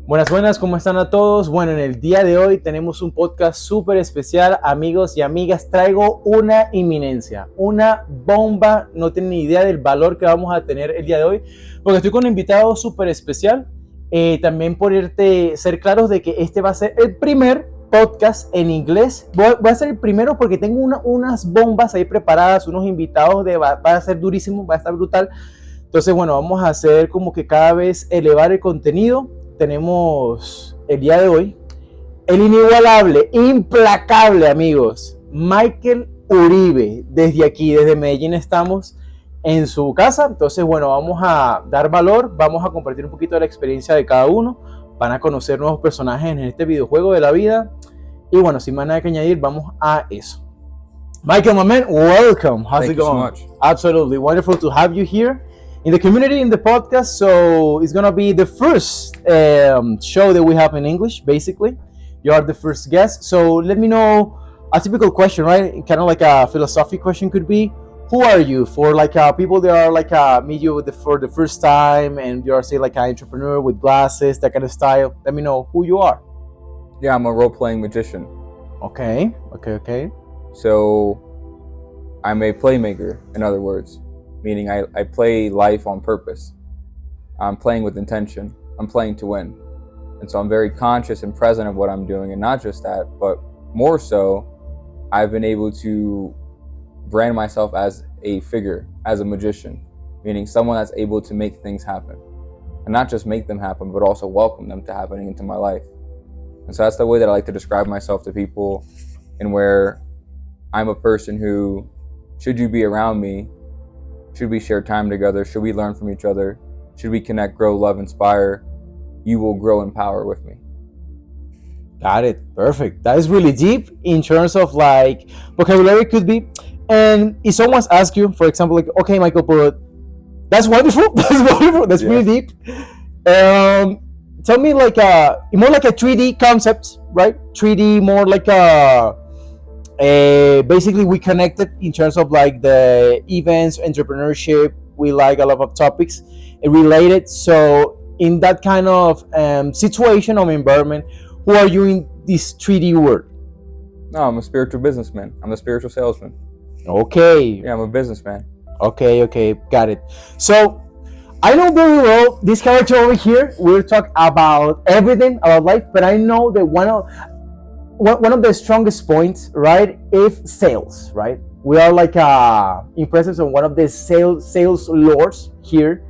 Buenas, buenas, ¿cómo están a todos? Bueno, en el día de hoy tenemos un podcast súper especial, amigos y amigas. Traigo una inminencia, una bomba. No tienen ni idea del valor que vamos a tener el día de hoy, porque estoy con un invitado súper especial. También por ser claros de que este va a ser el primer podcast en inglés. Voy a ser el primero porque tengo unas bombas ahí preparadas, unos invitados, va a ser durísimo, va a estar brutal. Entonces, bueno, vamos a hacer como que cada vez elevar el contenido. Tenemos el día de hoy el inigualable, implacable, amigos, Michael Uribe. Desde aquí, desde Medellín, estamos en su casa. Entonces, bueno, vamos a dar valor, vamos a compartir un poquito de la experiencia de cada uno, van a conocer nuevos personajes en este videojuego de la vida. Y bueno, sin más nada que añadir, vamos a eso. Michael, my man, welcome. How's it going? Thank you so much. Absolutely wonderful to have you here in the community, in the podcast. So it's gonna be the first show that we have in English. Basically, you are the first guest. So let me know a typical question, right? Kind of like a philosophy question could be: who are you? For like people that are like meet you for the first time, and you are say like an entrepreneur with glasses, that kind of style. Let me know who you are. Yeah, I'm a role-playing magician. Okay. So I'm a playmaker, in other words, meaning I play life on purpose. I'm playing with intention. I'm playing to win. And so I'm very conscious and present of what I'm doing. And not just that, but more so, I've been able to brand myself as a figure, as a magician, meaning someone that's able to make things happen. And not just make them happen, but also welcome them to happening into my life. And so that's the way that I like to describe myself to people, and where I'm a person who, should you be around me, should we share time together, should we learn from each other, should we connect, grow, love, inspire, you will grow in power with me. Got it. Perfect. That is really deep in terms of like vocabulary could be. And if someone's asked you, for example, like, okay, Michael, but that's wonderful. That's wonderful. That's really deep. Tell me like more like a 3D concept, right? 3D, more like basically we connected in terms of like the events, entrepreneurship. We like a lot of topics related. So in that kind of situation or environment, who are you in this 3D world? No, I'm a spiritual businessman. I'm a spiritual salesman. Okay. Yeah, I'm a businessman. Okay, got it. So I know very well this character over here. We'll talk about everything about life, but I know that one of the strongest points, right, is sales, right? We are like in presence of one of the sales lords here,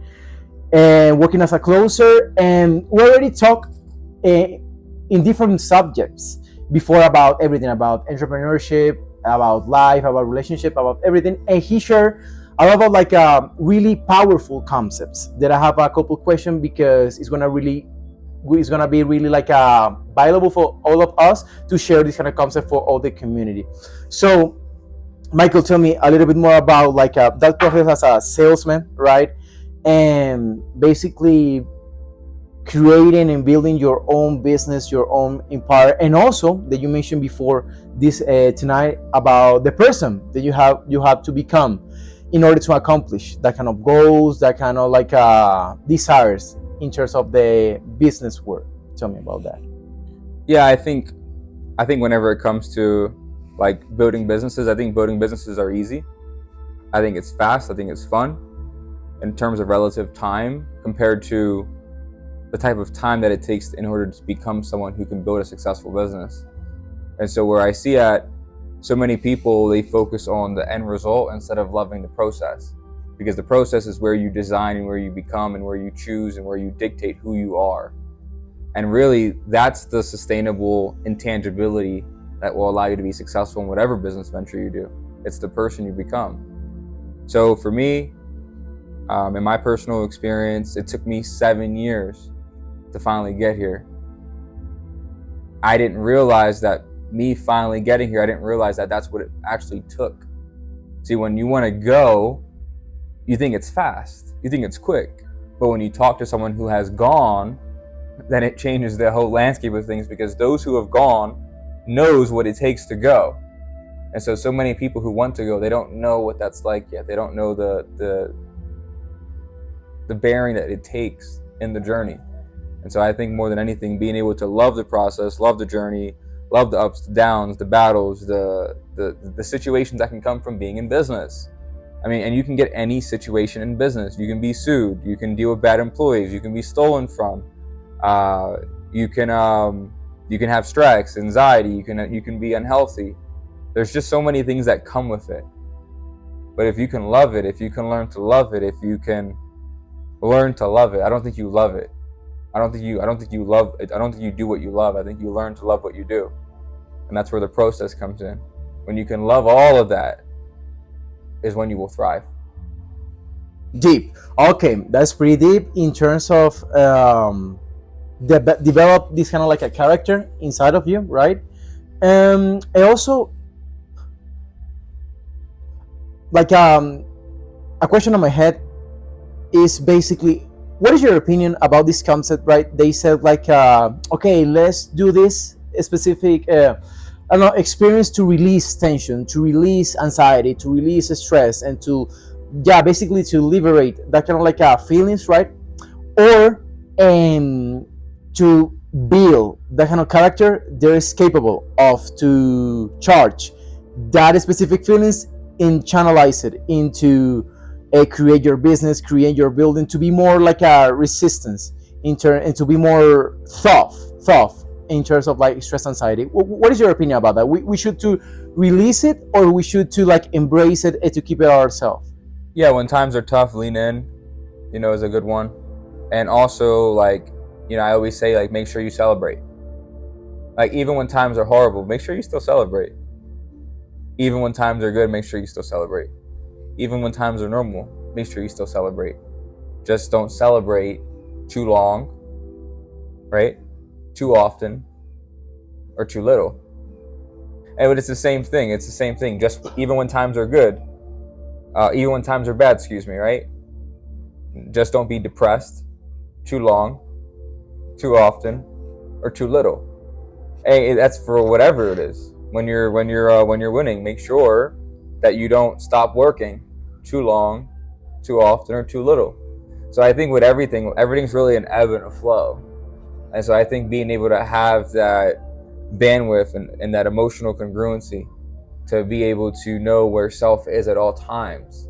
and working as a closer. And we already talked in different subjects before about everything, about entrepreneurship, about life, about relationship, about everything. And he shared a lot of like really powerful concepts that I have a couple questions, because it's gonna be really like valuable for all of us to share this kind of concept for all the community. So Michael, tell me a little bit more about like that process as a salesman, right? And basically creating and building your own business, your own empire, and also that you mentioned before this tonight about the person that you have to become in order to accomplish that kind of goals, that kind of like desires in terms of the business world. Tell me about that. Yeah, I think whenever it comes to like building businesses, I think building businesses are easy. I think it's fast. I think it's fun in terms of relative time compared to the type of time that it takes in order to become someone who can build a successful business. And so where I see so many people, they focus on the end result instead of loving the process, because the process is where you design and where you become and where you choose and where you dictate who you are. And really, that's the sustainable intangibility that will allow you to be successful in whatever business venture you do. It's the person you become. So for me, in my personal experience, it took me 7 years to finally get here. I didn't realize that me finally getting here, I didn't realize that that's what it actually took. See, when you want to go, you think it's fast, you think it's quick. But when you talk to someone who has gone, then it changes the whole landscape of things, because those who have gone knows what it takes to go. And so many people who want to go, they don't know what that's like yet. They don't know the bearing that it takes in the journey. And so I think more than anything, being able to love the process, love the journey, love the ups, the downs, the battles, the situations that can come from being in business. I mean, and you can get any situation in business. You can be sued. You can deal with bad employees. You can be stolen from. Uh, you can have stress, anxiety. You can be unhealthy. There's just so many things that come with it. But if you can love it, if you can learn to love it, if you can learn to love it, I don't think you love it. I don't think you love it. I don't think you do what you love. I think you learn to love what you do. And that's where the process comes in. When you can love all of that is when you will thrive. Deep. Okay, that's pretty deep in terms of develop this kind of like a character inside of you, right? And also, like a question on my head is basically, what is your opinion about this concept, right? They said like, okay, let's do this specific I don't know, experience to release tension, to release anxiety, to release stress, and to, yeah, basically to liberate that kind of like feelings, right? Or to build that kind of character they're capable of, to charge that specific feelings and channelize it into create your business, create your building, to be more like a resistance and to be more tough in terms of like stress, anxiety. What is your opinion about that? We should to release it, or we should to like embrace it and to keep it ourselves? Yeah, when times are tough, lean in, is a good one. And also, like, I always say, like, make sure you celebrate. Like, even when times are horrible, make sure you still celebrate. Even when times are good, make sure you still celebrate. Even when times are normal, make sure you still celebrate. Just don't celebrate too long, right? Too often, or too little. And it's the same thing. It's the same thing. Just even when times are good, even when times are bad, right? Just don't be depressed too long, too often, or too little. Hey, that's for whatever it is. When you're winning, make sure that you don't stop working too long, too often, or too little. So I think with everything's really an ebb and a flow. And so I think being able to have that bandwidth and that emotional congruency to be able to know where self is at all times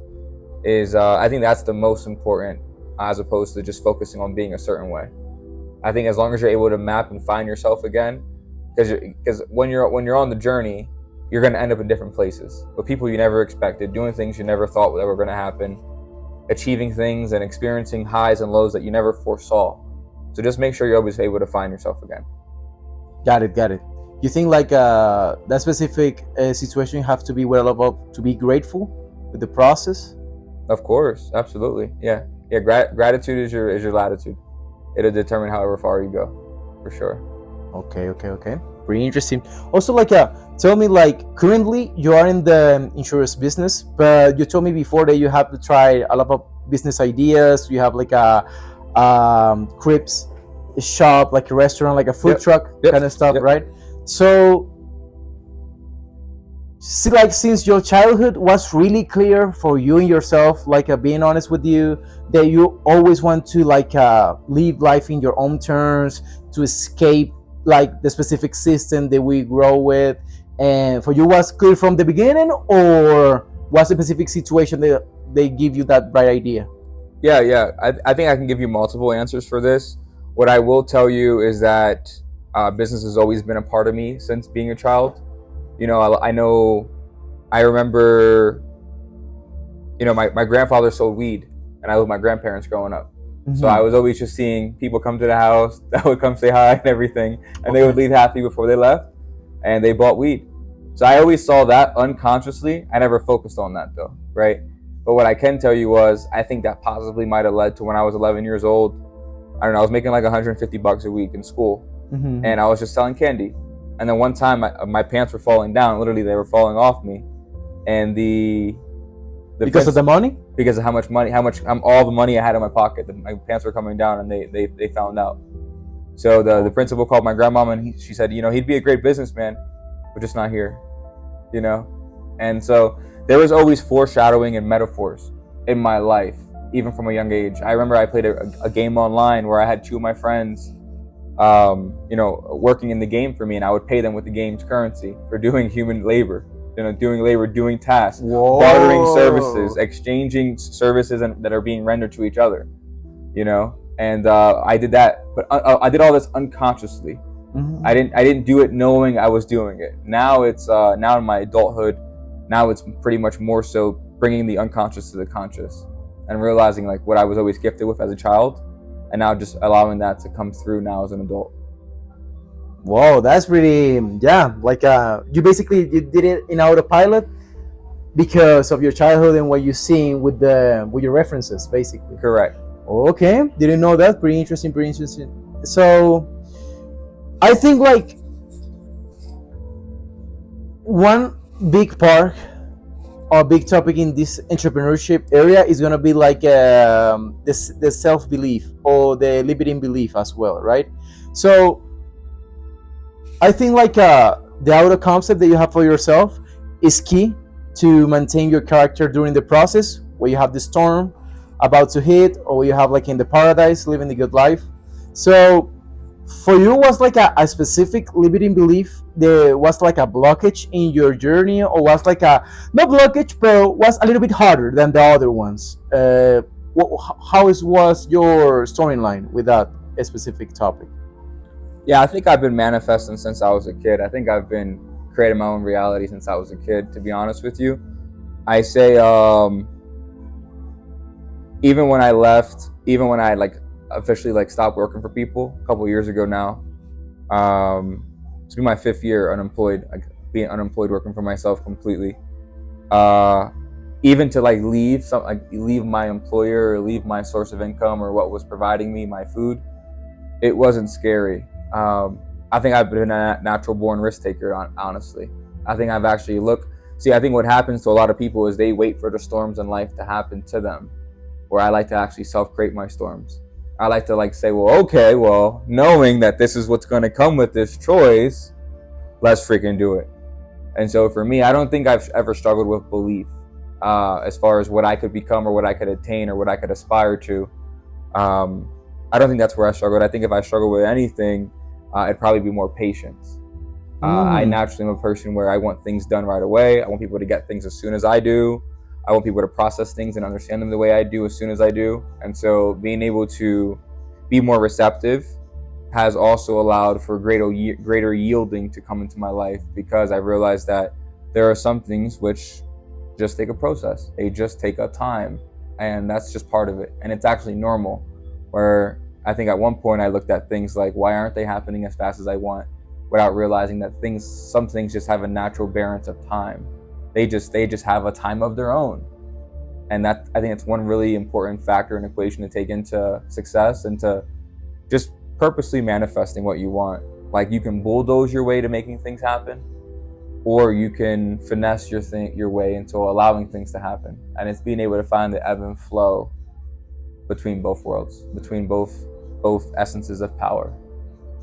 is, I think that's the most important, as opposed to just focusing on being a certain way. I think as long as you're able to map and find yourself again, because when you're on the journey, you're going to end up in different places with people you never expected, doing things you never thought that were going to happen, achieving things and experiencing highs and lows that you never foresaw. So just make sure you're always able to find yourself again. Got it. You think like that specific situation, you have to be well about to be grateful with the process? Of course, absolutely. Yeah. Gratitude is your latitude. It'll determine however far you go, for sure. Okay. Pretty interesting. Also, like, tell me, like, currently you are in the insurance business, but you told me before that you have to try a lot of business ideas. You have like a crepes shop, like a restaurant, like a food truck kind of stuff, right? So, see, like, since your childhood was really clear for you and yourself, like being honest with you, that you always want to like live life in your own terms, to escape like the specific system that we grow with, and for you was clear from the beginning, or was a specific situation that they give you that bright idea? Yeah. I think I can give you multiple answers for this. What I will tell you is that business has always been a part of me since being a child. I remember, my grandfather sold weed, and I lived with my grandparents growing up. Mm-hmm. So I was always just seeing people come to the house that would come say hi and everything, and they would leave happy before they left, and they bought weed. So I always saw that unconsciously. I never focused on that though, right? But what I can tell you was, I think that possibly might have led to when I was 11 years old. I don't know, I was making like $150 a week in school, mm-hmm. and I was just selling candy. And then one time my pants were falling down. Literally, they were falling off me. And because of the money? Because of how much all the money I had in my pocket. My pants were coming down, and they found out. So the principal called my grandmama, and she said, he'd be a great businessman, but just not here, And so there was always foreshadowing and metaphors in my life, even from a young age. I remember I played a game online where I had two of my friends working in the game for me, and I would pay them with the game's currency for doing human labor, doing labor, doing tasks, Whoa. bartering services, exchanging services that are being rendered to each other, and I did that, but I did all this unconsciously. I didn't do it knowing I was doing it. Now it's now in my adulthood, now it's pretty much more so bringing the unconscious to the conscious and realizing like what I was always gifted with as a child, and now just allowing that to come through now as an adult. Whoa, that's pretty, yeah, like you did it in autopilot because of your childhood and what you've seen with your references, basically. Correct. Okay, didn't know that. Pretty interesting. So I think like one big part or big topic in this entrepreneurship area is gonna be like the self belief or the limiting belief as well, right? So I think like the auto concept that you have for yourself is key to maintain your character during the process where you have the storm about to hit, or you have like in the paradise living the good life. So for you, was like a specific limiting belief there was like a blockage in your journey, or was like a not blockage but was a little bit harder than the other ones? Was your storyline with that specific topic? Yeah, I think I've been manifesting since I was a kid. I think I've been creating my own reality since I was a kid, to be honest with you. I say even when I like officially like stopped working for people a couple years ago now, it's been my 5th year unemployed, like being unemployed, working for myself completely. Even to like leave my employer or leave my source of income or what was providing me my food, it wasn't scary. I think I've been a natural born risk taker, honestly. I think I've actually I think what happens to a lot of people is they wait for the storms in life to happen to them, where I like to actually self-create my storms. I like to like say, knowing that this is what's going to come with this choice, let's freaking do it. And so for me, I don't think I've ever struggled with belief as far as what I could become or what I could attain or what I could aspire to. I don't think that's where I struggled. I think if I struggle with anything, it'd probably be more patience. I naturally am a person where I want things done right away. I want people to get things as soon as I do. I want people to process things and understand them the way I do as soon as I do. And so being able to be more receptive has also allowed for greater yielding to come into my life, because I realized that there are some things which just take a process. They just take a time, and that's just part of it. And it's actually normal, where I think at one point I looked at things like, why aren't they happening as fast as I want, without realizing that some things just have a natural barrier of time. They just have a time of their own. And that, I think it's one really important factor and equation to take into success and to just purposely manifesting what you want. Like, you can bulldoze your way to making things happen, or you can finesse your way into allowing things to happen. And it's being able to find the ebb and flow between both worlds, between both essences of power.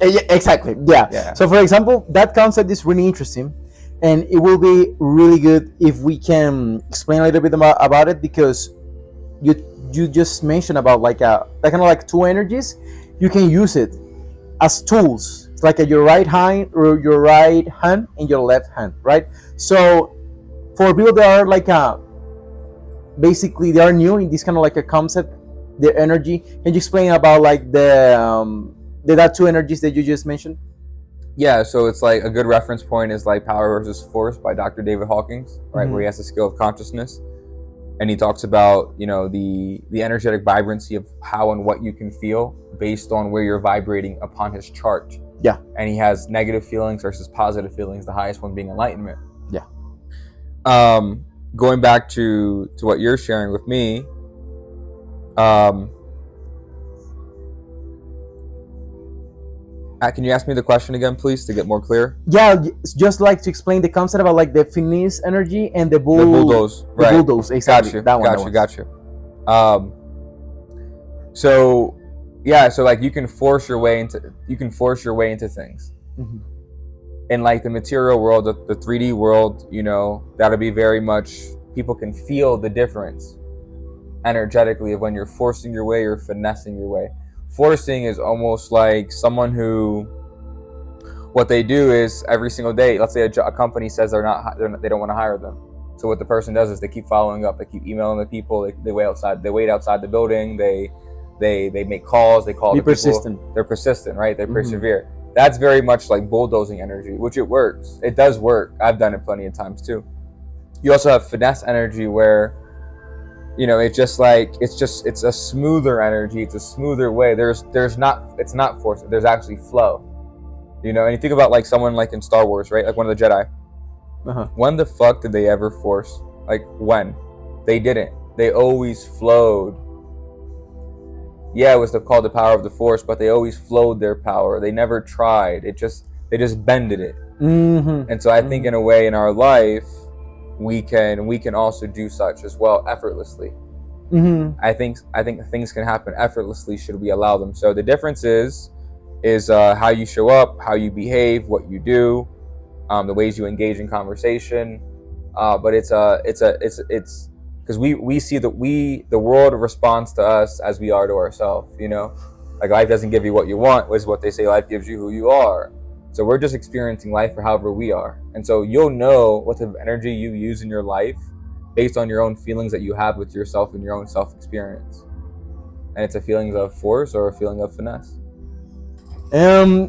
Yeah, exactly. Yeah. So for example, that concept is really interesting, and it will be really good if we can explain a little bit about it, because you just mentioned about like that kind of like two energies. You can use it as tools. It's like your right hand and your left hand, right? So for people that are like basically they are new in this kind of like a concept, their energy, can you explain about like that two energies that you just mentioned? Yeah, so it's like a good reference point is like Power versus Force by Dr. David Hawkins, right? Where he has the skill of consciousness, and he talks about the energetic vibrancy of how and what you can feel based on where you're vibrating upon his chart. Yeah. And he has negative feelings versus positive feelings, the highest one being enlightenment. Yeah. Going back to what you're sharing with me, can you ask me the question again, please, to get more clear? Yeah, just like to explain the concept about like the finesse energy and the bulldoze. Right. Bulldoze, exactly. Got you. So yeah, so like you can force your way into things. Mm-hmm. In like the material world, the 3D world, that'll be very much, people can feel the difference energetically of when you're forcing your way or finessing your way. Forcing is almost like someone who, what they do is every single day, let's say a company says they don't want to hire them. So what the person does is they keep following up, they keep emailing the people, they wait outside the building, they make calls, they call Be the people. persistent. They're persistent, right? They persevere. That's very much like bulldozing energy, which it works. It does work. I've done it plenty of times too. You also have finesse energy where, it's just like, it's a smoother energy. It's a smoother way. It's not forced. There's actually flow. And you think about like someone like in Star Wars, right? Like one of the Jedi. When the fuck did they ever force? Like when? They didn't. They always flowed. Yeah, it was called the power of the Force, but they always flowed their power. They never tried. They just bended it. And so I think in a way in our life, we can also do such as well effortlessly. I think things can happen effortlessly should we allow them. So the difference is how you show up, how you behave, what you do, the ways you engage in conversation. But it's because we see that the world responds to us as we are to ourselves. Like life doesn't give you what you want, is what they say. Life gives you who you are. So we're just experiencing life for however we are. And so you'll know what type of energy you use in your life based on your own feelings that you have with yourself and your own self-experience. And it's a feeling of force or a feeling of finesse. Yeah,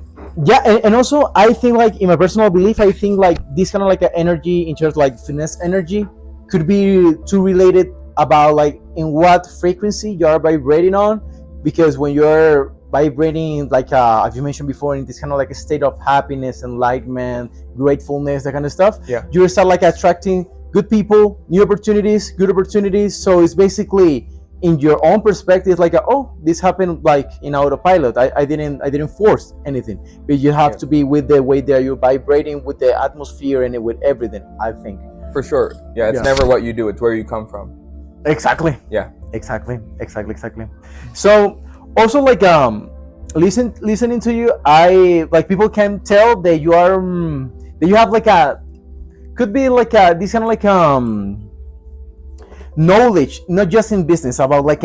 and also I think like in my personal belief, I think like this kind of like an energy in terms of like finesse energy could be too related about like in what frequency you are vibrating on, because when you're vibrating like as you mentioned before in this kind of like a state of happiness, enlightenment, gratefulness, that kind of stuff, you start like attracting good people, new opportunities, good opportunities. So it's basically in your own perspective like this happened like in autopilot. I didn't force anything, but you have to be with the way that you're vibrating, with the atmosphere and with everything, I think. For sure. It's never what you do, it's where you come from. Exactly. Yeah. Exactly. So also like listening to you, I like people can tell that you are that you have like could be like this kind of like knowledge, not just in business, about like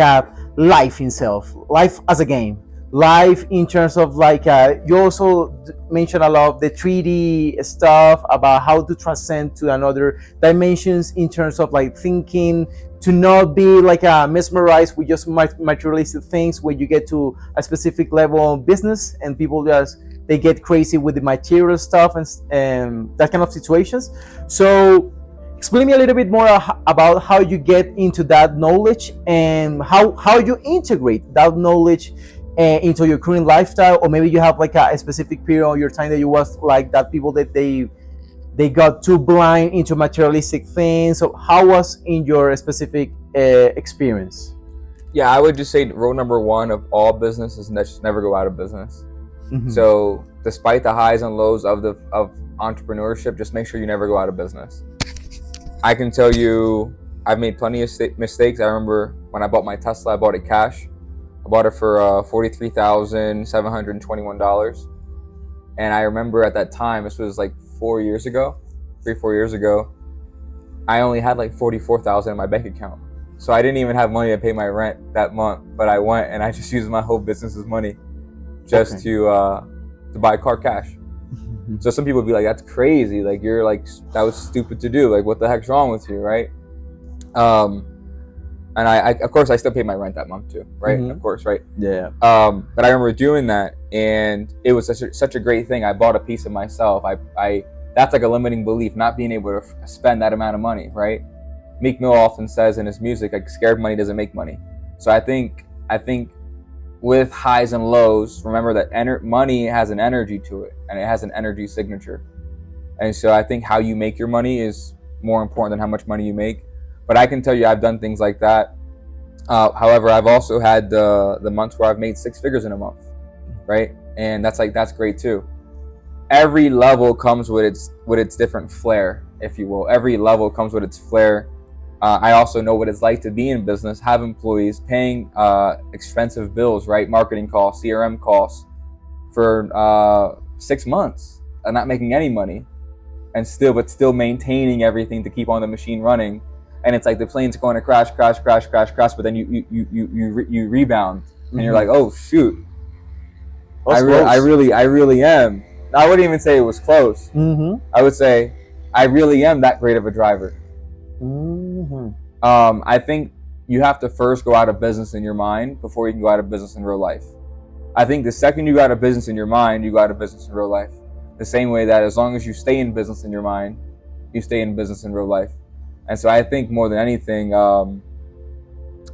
life itself, life as a game, life in terms of like you also mentioned a lot of the 3D stuff about how to transcend to another dimensions in terms of like thinking, to not be like mesmerized with just materialistic things where you get to a specific level of business and people just they get crazy with the material stuff and that kind of situations. So explain me a little bit more about how you get into that knowledge and how you integrate that knowledge into your current lifestyle, or maybe you have like a specific period of your time that you was like that people that they got too blind into materialistic things. So how was in your specific experience? Yeah, I would just say rule number one of all business is just never go out of business. So despite the highs and lows of entrepreneurship, just make sure you never go out of business. I can tell you I've made plenty of mistakes. I remember when I bought my Tesla, I bought it cash. I bought it for $43,721. And I remember at that time, this was like 4 years ago, I only had like $44,000 in my bank account. So I didn't even have money to pay my rent that month, but I went and I just used my whole business's money just to buy a car cash. So some people would be like, that's crazy. Like, you're like, that was stupid to do. Like, what the heck's wrong with you, right? And I of course, I still paid my rent that month too, right? Of course, right? Yeah. But I remember doing that, and it was such a great thing. I bought a piece of myself. That's like a limiting belief, not being able to spend that amount of money, right? Meek Mill often says in his music, like, scared money doesn't make money. So I think with highs and lows, remember that money has an energy to it, and it has an energy signature. And so I think how you make your money is more important than how much money you make. But I can tell you I've done things like that. However, I've also had the months where I've made 6 figures in a month, right? And that's great too. Every level comes with its different flair, if you will. Every level comes with its flair. I also know what it's like to be in business, have employees, paying expensive bills, right? Marketing costs, CRM costs for 6 months and not making any money, and still maintaining everything to keep on the machine running. And it's like the plane's going to crash, but then you rebound. and you're like, oh shoot, Was close. I really am. I wouldn't even say it was close. Mm-hmm. I would say I really am that great of a driver. Mm-hmm. I think you have to first go out of business in your mind before you can go out of business in real life. I think the second you go out of business in your mind, you go out of business in real life. The same way that as long as you stay in business in your mind, you stay in business in real life. And so I think more than anything,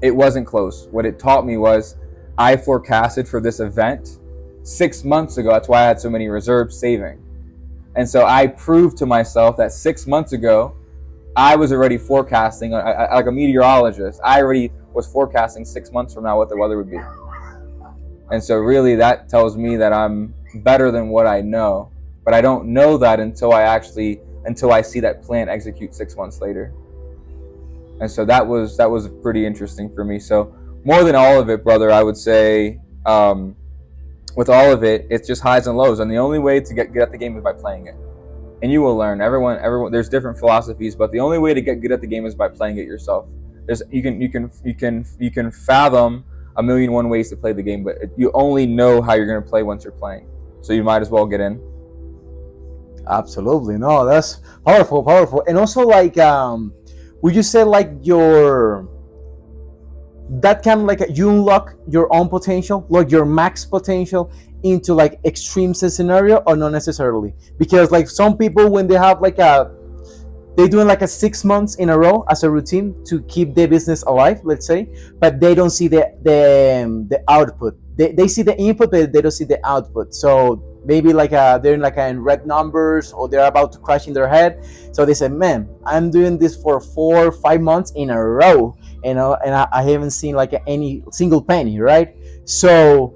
it wasn't close. What it taught me was I forecasted for this event 6 months ago. That's why I had so many reserves saving. And so I proved to myself that 6 months ago, I was already forecasting, like a meteorologist, I already was forecasting 6 months from now what the weather would be. And so really that tells me that I'm better than what I know. But I don't know that until I see that plan execute 6 months later. And so that was pretty interesting for me. So more than all of it, brother, I would say with all of it, it's just highs and lows. And the only way to get good at the game is by playing it. And you will learn. Everyone. There's different philosophies, but the only way to get good at the game is by playing it yourself. You can fathom a million one ways to play the game, but you only know how you're going to play once you're playing. So you might as well get in. Absolutely. No, that's powerful. And also, like, would you say like that kind of like you unlock your own potential, like your max potential into like extreme scenario, or not necessarily? Because like some people, when they have like they're doing like a 6 months in a row as a routine to keep their business alive, let's say, but they don't see the output. They see the input, but they don't see the output. So maybe like they're in like in red numbers, or they're about to crash in their head. So they say, man, I'm doing this for 4 or 5 months in a row, and I haven't seen like any single penny, right? So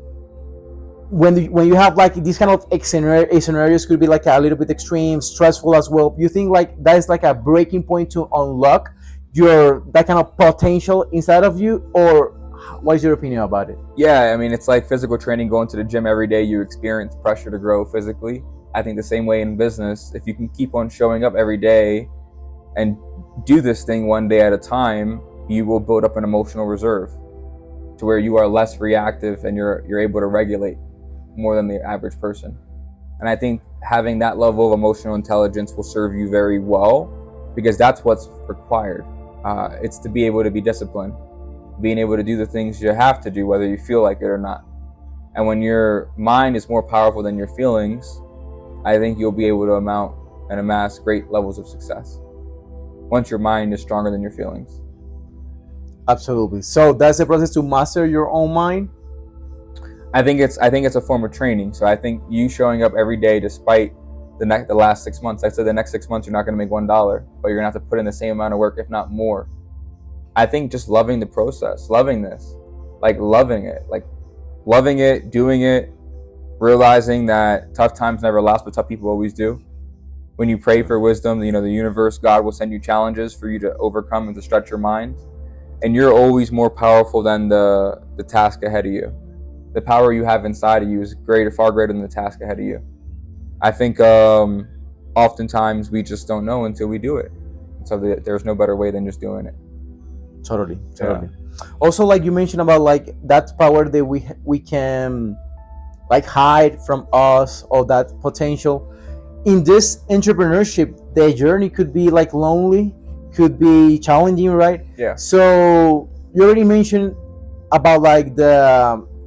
when you have like these kind of scenarios, could be like a little bit extreme, stressful as well. You think like that is like a breaking point to unlock that kind of potential inside of you, or what is your opinion about it? Yeah, I mean, it's like physical training. Going to the gym every day, you experience pressure to grow physically. I think the same way in business, if you can keep on showing up every day and do this thing one day at a time, you will build up an emotional reserve to where you are less reactive and you're able to regulate more than the average person. And I think having that level of emotional intelligence will serve you very well, because that's what's required. It's to be able to be disciplined, being able to do the things you have to do, whether you feel like it or not. And when your mind is more powerful than your feelings, I think you'll be able to amount and amass great levels of success once your mind is stronger than your feelings. Absolutely. So that's the process to master your own mind. I think it's a form of training. So I think you showing up every day, despite the last 6 months. I said the next 6 months you're not going to make $1, but you're going to have to put in the same amount of work, if not more. I think just loving the process, loving this, like loving it, doing it, realizing that tough times never last, but tough people always do. When you pray for wisdom, the universe, God will send you challenges for you to overcome and to stretch your mind. And you're always more powerful than the task ahead of you. The power you have inside of you is far greater than the task ahead of you. I think oftentimes we just don't know until we do it. So there's no better way than just doing it. Totally. Yeah. Also, like you mentioned about like that power that we can like hide from us, or that potential. In this entrepreneurship, the journey could be like lonely, could be challenging, right? Yeah. So you already mentioned about like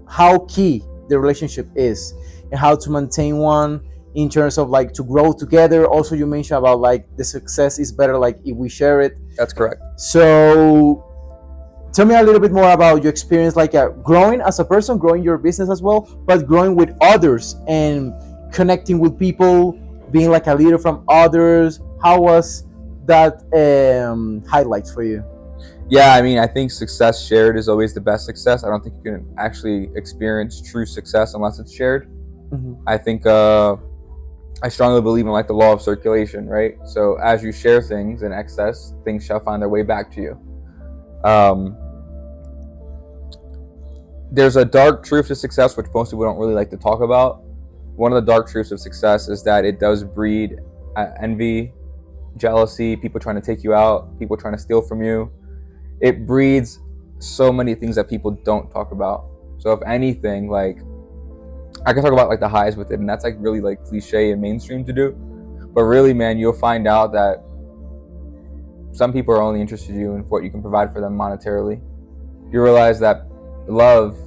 how key the relationship is and how to maintain one in terms of like to grow together. Also, you mentioned about like the success is better like if we share it. That's correct. So tell me a little bit more about your experience, like growing as a person, growing your business as well, but growing with others and connecting with people, being like a leader from others. How was that highlights for you? Yeah, I mean, I think success shared is always the best success. I don't think you can actually experience true success unless it's shared. Mm-hmm. I think I strongly believe in like the law of circulation, right? So as you share things in excess, things shall find their way back to you. There's a dark truth to success, which most people don't really like to talk about. One of the dark truths of success is that it does breed envy, jealousy, people trying to take you out, people trying to steal from you. It breeds so many things that people don't talk about. So if anything, like, I can talk about like the highs with it, and that's like really like cliche and mainstream to do, but really, man, you'll find out that some people are only interested in you and what you can provide for them monetarily. You realize that love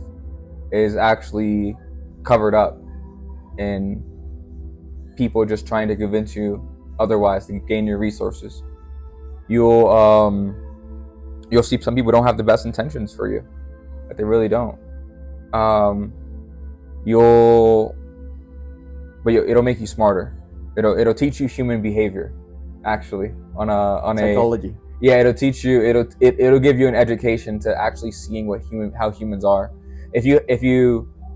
is actually covered up in people just trying to convince you otherwise to gain your resources. You'll see some people don't have the best intentions for you, but they really don't. It'll make you smarter. It'll teach you human behavior, actually, on Psychology. It'll teach you. It'll give you an education to actually seeing how humans are.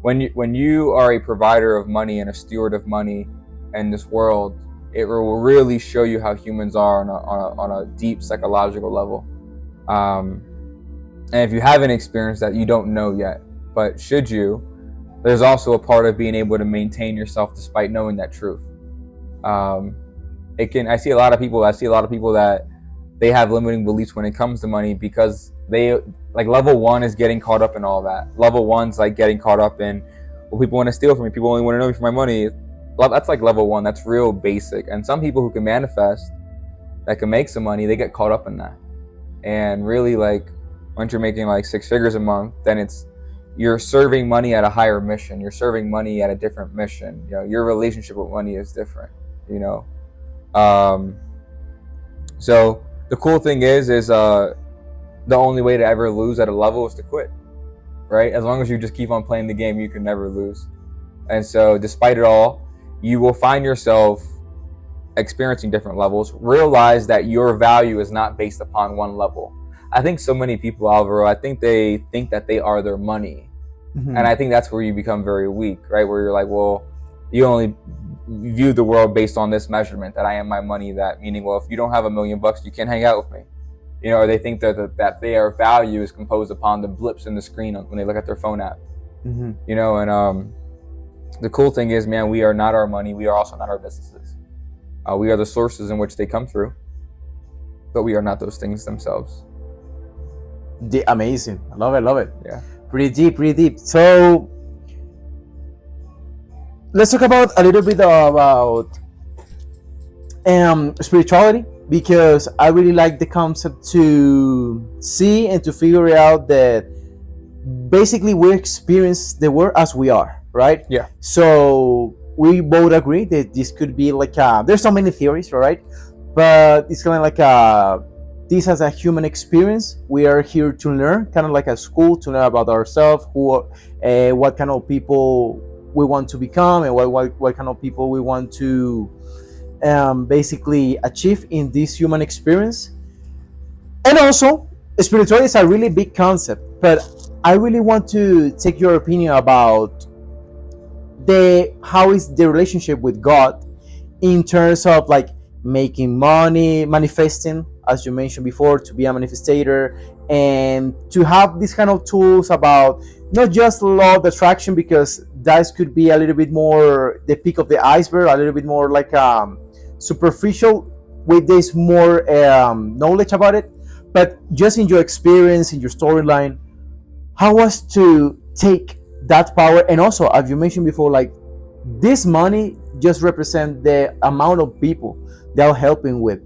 When you are a provider of money and a steward of money in this world, it will really show you how humans are on a deep psychological level. And if you haven't experienced that, you don't know yet. But should you, there's also a part of being able to maintain yourself despite knowing that truth. I see a lot of people that they have limiting beliefs when it comes to money, because they, like, level one is getting caught up in all that. Level one's like getting caught up in, well, people want to steal from me. People only want to know me for my money. That's like level one. That's real basic. And some people who can manifest, that can make some money, they get caught up in that. And really, like, once you're making like 6 figures a month, then you're serving money at a higher mission. You're serving money at a different mission. You know, your relationship with money is different, you know? So the cool thing is the only way to ever lose at a level is to quit, right? As long as you just keep on playing the game, you can never lose. And so despite it all, you will find yourself experiencing different levels. Realize that your value is not based upon one level. I think so many people, Alvaro, I think they think that they are their money. Mm-hmm. And I think that's where you become very weak, right? Where you're like, well, you only view the world based on this measurement, that I am my money, that meaning, well, if you don't have $1 million, you can't hang out with me. You know, or they think that their value is composed upon the blips in the screen when they look at their phone app. Mm-hmm. You know, and the cool thing is, man, we are not our money. We are also not our businesses. We are the sources in which they come through, but we are not those things themselves. Amazing. I love it. Yeah. Pretty deep. So let's talk about a little bit about spirituality, because I really like the concept to see and to figure out that basically we experience the world as we are, right? Yeah. So we both agree that this could be like there's so many theories, right? But it's kind of like this as a human experience. We are here to learn, kind of like a school, to learn about ourselves, what kind of people we want to become, and what kind of people we want to basically achieve in this human experience. And also, spirituality is a really big concept, but I really want to take your opinion about how is the relationship with God in terms of like making money, manifesting, as you mentioned before, to be a manifestator, and to have these kind of tools about not just law of attraction, because that could be a little bit more the peak of the iceberg, a little bit more like superficial, with this more knowledge about it. But just in your experience, in your storyline, how was to take that power, and also, as you mentioned before, like this money just represent the amount of people that I'm helping with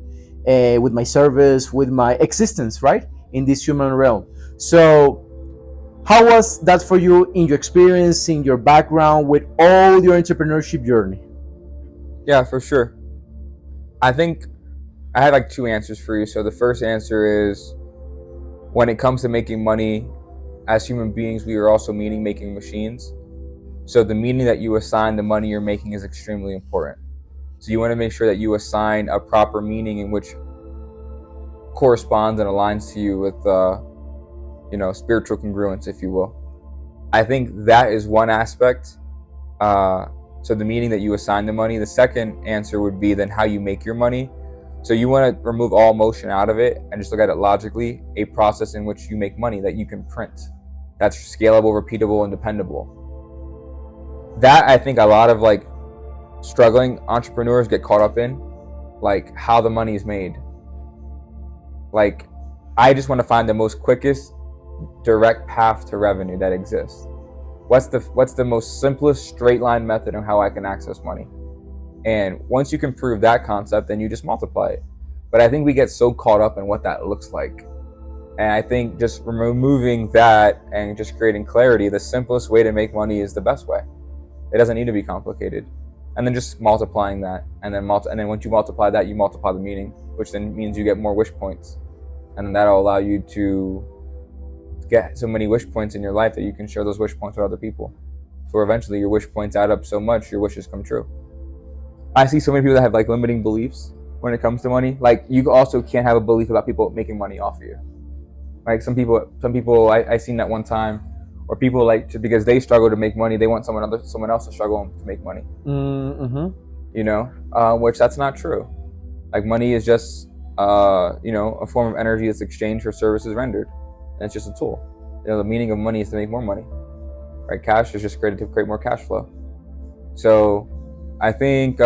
my service, with my existence, right, in this human realm. So how was that for you in your experience, in your background, with all your entrepreneurship journey? Yeah, for sure. I think I had like 2 answers for you. So the first answer is, when it comes to making money, as human beings, we are also making machines. So the meaning that you assign the money you're making is extremely important. So you want to make sure that you assign a proper meaning in which corresponds and aligns to you with, spiritual congruence, if you will. I think that is one aspect. So the meaning that you assign the money. The second answer would be then how you make your money. So you want to remove all emotion out of it and just look at it logically, a process in which you make money that you can print, that's scalable, repeatable, and dependable. That, I think, a lot of like struggling entrepreneurs get caught up in, like how the money is made. Like, I just want to find the most quickest direct path to revenue that exists. what's the most simplest straight line method on how I can access money? And once you can prove that concept, then you just multiply it. But I think we get so caught up in what that looks like. And I think just removing that and just creating clarity, the simplest way to make money is the best way. It doesn't need to be complicated. And then just multiplying that, and then once you multiply that, you multiply the meaning, which then means you get more wish points. And then that'll allow you to get so many wish points in your life that you can share those wish points with other people. So eventually your wish points add up so much, your wishes come true. I see so many people that have like limiting beliefs when it comes to money. Like you also can't have a belief about people making money off of you. Like some people I seen that one time, or people like to, because they struggle to make money, they want someone else to struggle to make money. Mm-hmm. You know, which that's not true. Like money is just a form of energy that's exchanged for services rendered, and it's just a tool. The meaning of money is to make more money, right? Cash is just created to create more cash flow. So I think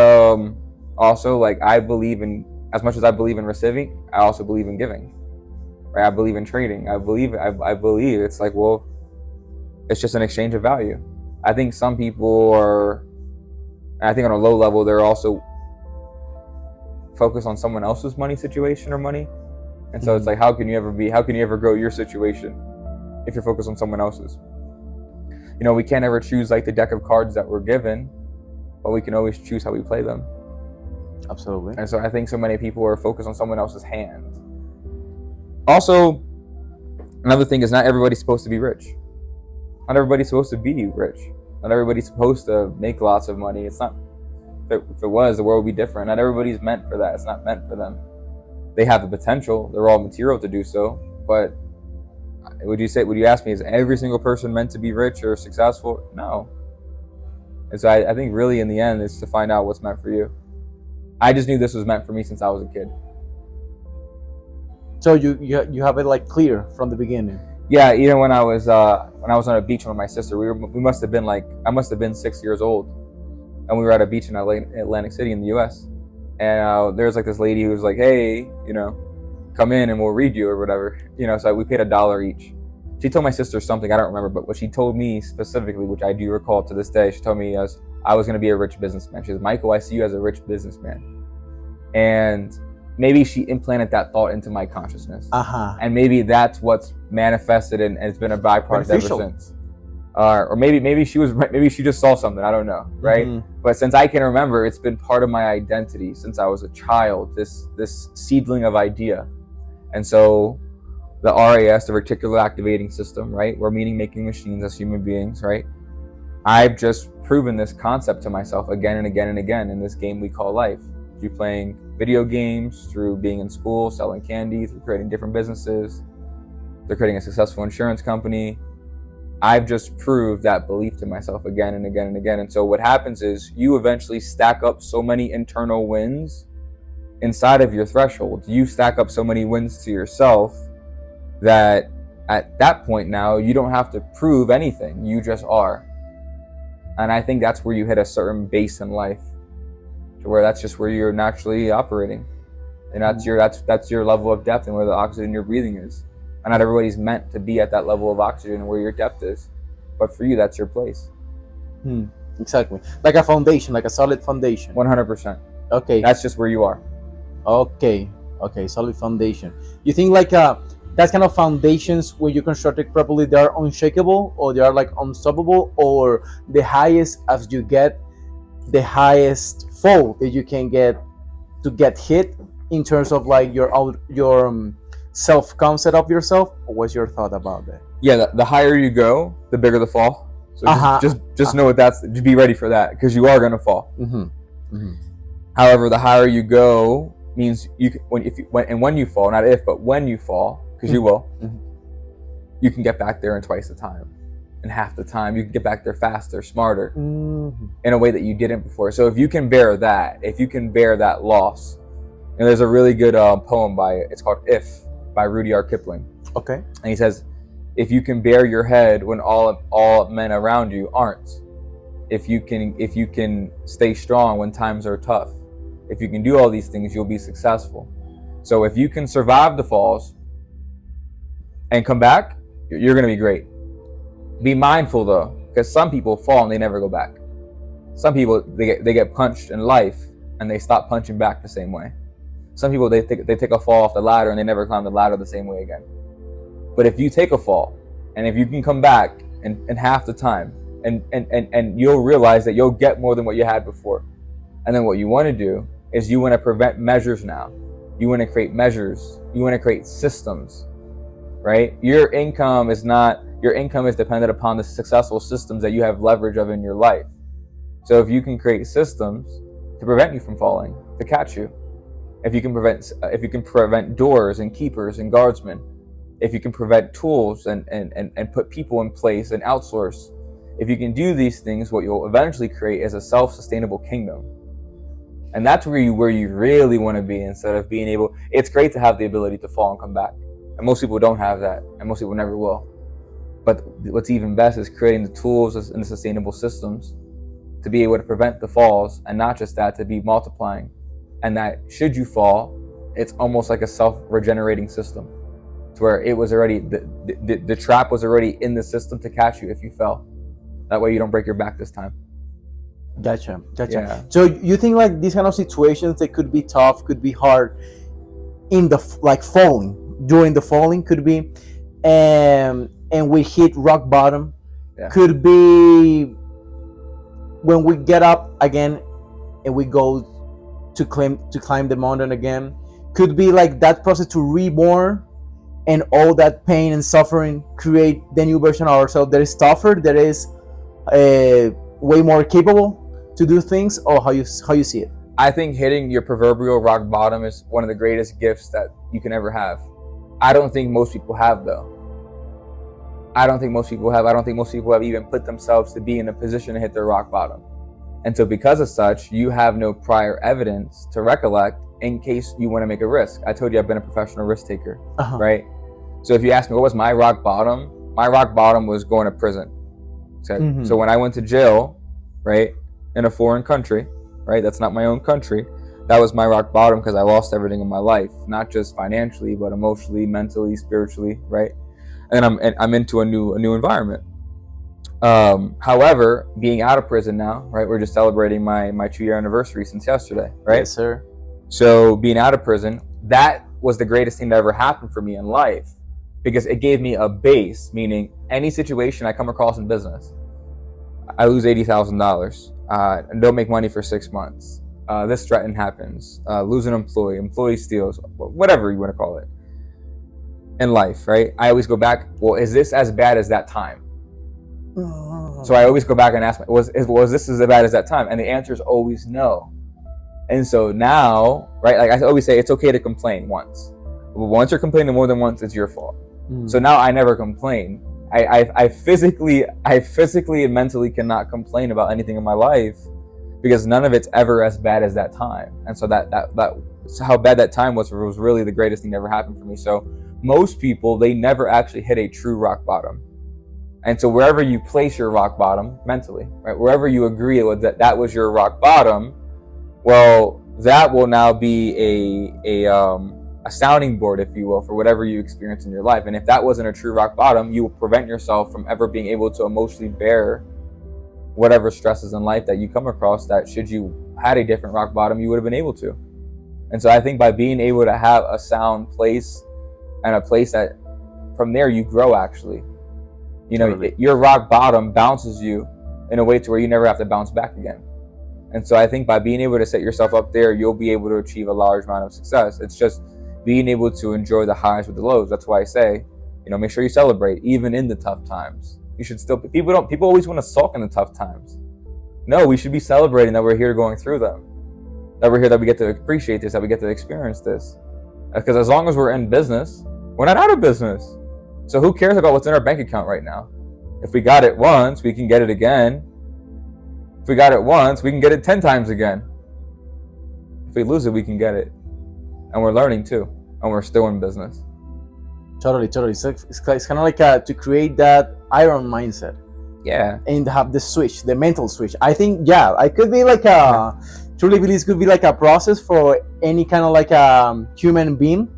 also, like, I believe in, as much as I believe in receiving, I also believe in giving, right? I believe in trading. I believe it's like, well, it's just an exchange of value. I think some people are, I think on a low level, they're also focused on someone else's money situation or money. And so it's like, how can you ever grow your situation if you're focused on someone else's? We can't ever choose like the deck of cards that we're given, but we can always choose how we play them. Absolutely. And so I think so many people are focused on someone else's hand. Also, another thing is, not everybody's supposed to be rich. Not everybody's supposed to be rich. Not everybody's supposed to make lots of money. It's not. If it was, the world would be different. Not everybody's meant for that. It's not meant for them. They have the potential. They're all material to do so. But would you ask me, is every single person meant to be rich or successful? No. And so I think really in the end, it's to find out what's meant for you. I just knew this was meant for me since I was a kid. So you have it like clear from the beginning. Yeah, even when I was on a beach with my sister, I must have been 6 years old, and we were at a beach in Atlantic City in the U.S. And there was like this lady who was like, "Hey, come in and we'll read you or whatever." So we paid $1 each. She told my sister something, I don't remember, but what she told me specifically, which I do recall to this day, she told me I was going to be a rich businessman. She said, "Michael, I see you as a rich businessman." And maybe she implanted that thought into my consciousness. And maybe that's what's manifested and it's been a byproduct ever since. Or maybe she just saw something, I don't know, right? Mm-hmm. But since I can remember, it's been part of my identity since I was a child, this seedling of idea. And so the RAS, the reticular activating system, right? We're meaning-making machines as human beings, right? I've just proven this concept to myself again and again and again in this game we call life. Through playing video games, through being in school, selling candy, through creating different businesses, through creating a successful insurance company. I've just proved that belief to myself again and again and again. And so what happens is you eventually stack up so many internal wins inside of your threshold. You stack up so many wins to yourself that at that point now, you don't have to prove anything. You just are. And I think that's where you hit a certain base in life, to where that's just where you're naturally operating. And that's your level of depth and where the oxygen you're breathing is. And not everybody's meant to be at that level of oxygen where your depth is. But for you, that's your place. Exactly. Like a foundation, like a solid foundation. 100%. Okay. That's just where you are. Okay. Solid foundation. You think like that kind of foundations, when you construct it properly, they are unshakable, or they are like unstoppable, or the highest as you get, the highest fall that you can get to get hit in terms of like your self-concept of yourself? What's your thought about that? Yeah, the higher you go, the bigger the fall. So just know what that's. Just be ready for that, because you are gonna fall. However, the higher you go means when you fall, not if, but when you fall, because you will, you can get back there in twice the time, in half the time. You can get back there faster, smarter, in a way that you didn't before. So if you can bear that loss, and there's a really good poem it's called "If" by Rudyard Kipling. Okay. And he says, if you can bear your head when all men around you aren't, if you can stay strong when times are tough, if you can do all these things, you'll be successful. So if you can survive the falls and come back, you're going to be great. Be mindful though, Because some people fall and they never go back. Some people, they get punched in life and they stop punching back the same way. Some people, they take a fall off the ladder and they never climb the ladder the same way again. But if you take a fall and if you can come back in half the time, and you'll realize that you'll get more than what you had before. And then what you want to do is you want to prevent measures now. You want to create measures. You want to create systems, right? Your income is dependent upon the successful systems that you have leverage of in your life. So if you can create systems to prevent you from falling, to catch you, if you can prevent doors and keepers and guardsmen, if you can prevent tools and put people in place and outsource, if you can do these things, what you'll eventually create is a self-sustainable kingdom. And that's where you really want to be, instead of being able, it's great to have the ability to fall and come back. And most people don't have that, and most people never will. But what's even best is creating the tools and the sustainable systems to be able to prevent the falls, and not just that, to be multiplying. And that should you fall, it's almost like a self-regenerating system, to where it was already, the trap was already in the system to catch you if you fell. That way you don't break your back this time. Gotcha. Yeah. So you think like these kind of situations, they could be tough, could be hard in the falling, during the falling could be, and we hit rock bottom. Yeah. Could be when we get up again and we go to climb the mountain again. Could be like that process to reborn, and all that pain and suffering create the new version of ourselves that is tougher, that is way more capable to do things. Or how you see it? I think hitting your proverbial rock bottom is one of the greatest gifts that you can ever have. I don't think most people have, though. I don't think most people have even put themselves to be in a position to hit their rock bottom. And so because of such, you have no prior evidence to recollect in case you want to make a risk. I told you I've been a professional risk taker, right? So if you ask me what was my rock bottom was going to prison. Okay? So when I went to jail, right, in a foreign country, right, that's not my own country, that was my rock bottom, because I lost everything in my life, not just financially, but emotionally, mentally, spiritually, right? And I'm into a new environment. However, being out of prison now, right, we're just celebrating my 2-year anniversary since yesterday, right? Yes, sir. So being out of prison, that was the greatest thing that ever happened for me in life, because it gave me a base, meaning any situation I come across in business, I lose $80,000, and don't make money for 6 months. This threat happens, lose an employee steals, whatever you want to call it. In life, right? I always go back, well, is this as bad as that time? So I always go back and ask, was this as bad as that time? And the answer is always no. And so now, right, like I always say, it's okay to complain once. But once you're complaining more than once, it's your fault. So now I never complain. I physically and mentally cannot complain about anything in my life, because none of it's ever as bad as that time. And so that how bad that time was really the greatest thing that ever happened for me. So most people, they never actually hit a true rock bottom. And so wherever you place your rock bottom mentally, right, wherever you agree with that was your rock bottom, well, that will now be a sounding board, if you will, for whatever you experience in your life. And if that wasn't a true rock bottom, you will prevent yourself from ever being able to emotionally bear whatever stresses in life that you come across, that should you had a different rock bottom, you would have been able to. And so I think by being able to have a sound place, and a place that from there you grow, actually, you know, totally. Your rock bottom bounces you in a way to where you never have to bounce back again. And so I think by being able to set yourself up there, you'll be able to achieve a large amount of success. It's just being able to enjoy the highs with the lows. That's why I say, you know, make sure you celebrate even in the tough times. You should still, people always want to sulk in the tough times. No, we should be celebrating that we're here going through them, that we're here, that we get to appreciate this, that we get to experience this. Because as long as we're in business, we're not out of business. So who cares about what's in our bank account right now? If we got it once, we can get it again. If we got it once, we can get it 10 times again. If we lose it, we can get it. And we're learning too. And we're still in business. Totally. So it's kind of like to create that iron mindset. Yeah. And have the switch, the mental switch. I think, I could be like truly believe this could be like a process for any kind of like human being.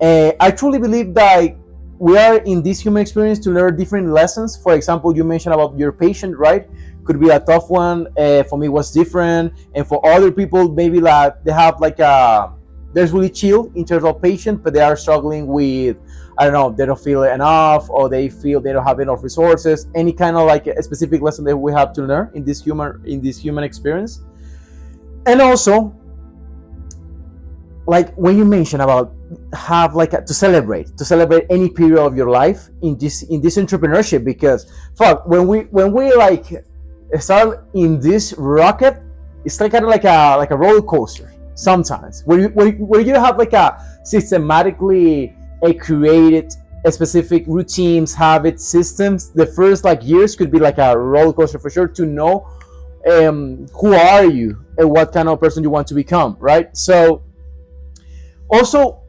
I truly believe that we are in this human experience to learn different lessons. For example, you mentioned about your patient, right? Could be a tough one. For me, was different, and for other people, maybe like they have like a there's really chill in terms of patient, but they are struggling with, I don't know, they don't feel enough, or they feel they don't have enough resources. Any kind of like a specific lesson that we have to learn in this human experience. And also, like when you mention about have like to celebrate any period of your life in this entrepreneurship, because fuck, when we like start in this rocket, it's like kind of like a roller coaster sometimes where you have like a systematically a created a specific routines, habits, systems. The first like years could be like a roller coaster for sure, to know who are you and what kind of person you want to become, right? So also,